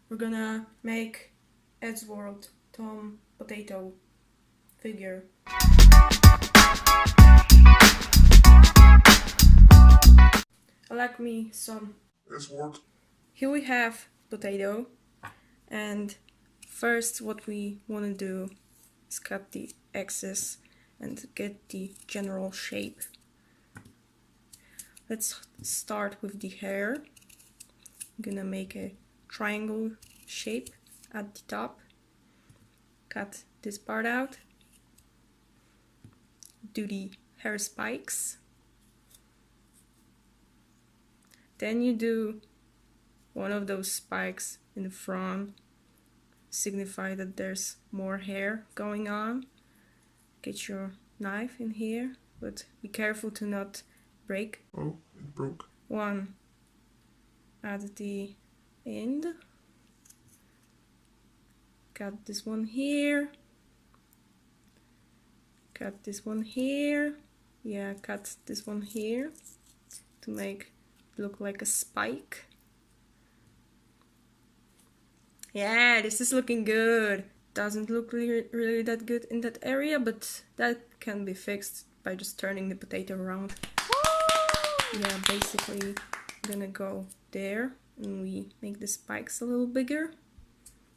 we're gonna make EDDSWORLD Tom potato figure. I like me some EDDSWORLD. Here we have potato, and first what we want to do is cut the excess and get the general shape. Let's start with the hair. I'm gonna make a triangle shape at the top. Cut this part out. Do the hair spikes. Then you do one of those spikes in the front, signify that there's more hair going on. Get your knife in here, but be careful to not break. Oh, it broke. One at the end. Cut this one here. Cut this one here. Yeah, cut this one here to make it look like a spike. Yeah, this is looking good. Doesn't look really that good in that area, but that can be fixed by just turning the potato around. Yeah, basically I'm gonna go there and we make the spikes a little bigger,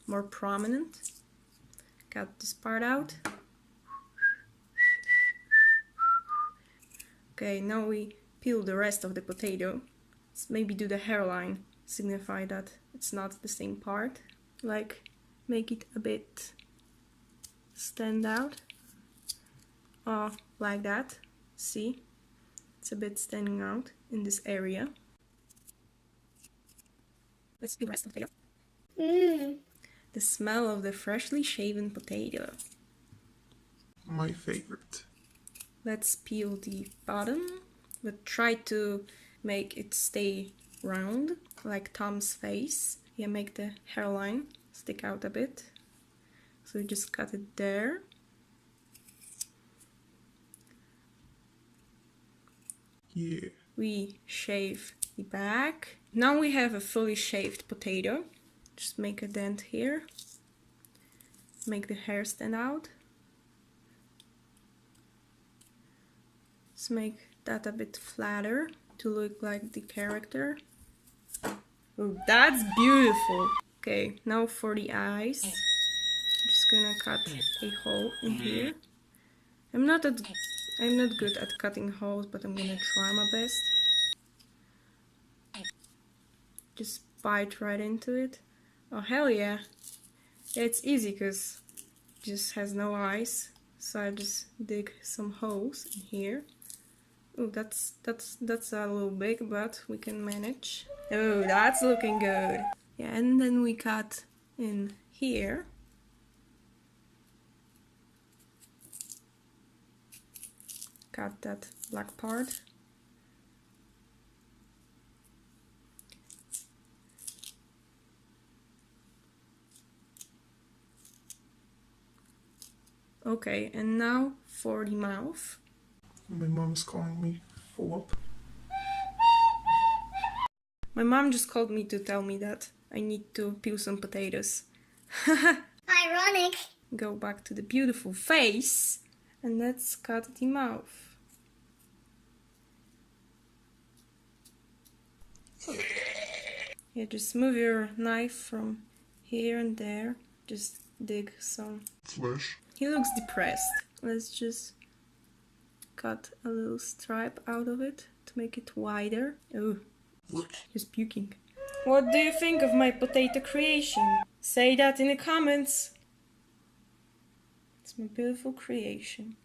more prominent. Cut this part out. Okay, now we peel the rest of the potato. Let's maybe do the hairline, signify that it's not the same part. Like, make it a bit stand out. Oh, like that. See? It's a bit standing out in this area. Let's do the rest of the potato. The smell of the freshly shaven potato. My favorite. Let's peel the bottom, but try to make it stay round, like Tom's face. Yeah, make the hairline stick out a bit. So just cut it there. Yeah. We shave the back. Now we have a fully shaved potato. Just make a dent here. Make the hair stand out. Let's make that a bit flatter to look like the character. Oh, that's beautiful. Okay, now for the eyes. I'm just gonna cut a hole in here. I'm not good at cutting holes, but I'm gonna try my best. Just bite right into it. Oh hell yeah! It's easy because it just has no eyes. So I just dig some holes in here. Oh, that's a little big, but we can manage. Oh, that's looking good. Yeah, and then we cut in here. Cut that black part. Okay, and now for the mouth. My mom is calling me. Hold up. My mom just called me to tell me that I need to peel some potatoes. Ironic. Go back to the beautiful face and let's cut the mouth. Yeah, just move your knife from here and there. Just dig some Flesh. He looks depressed. Let's just cut a little stripe out of it to make it wider. Oh, he's puking. What do you think of my potato creation? Say that in the comments. It's my beautiful creation.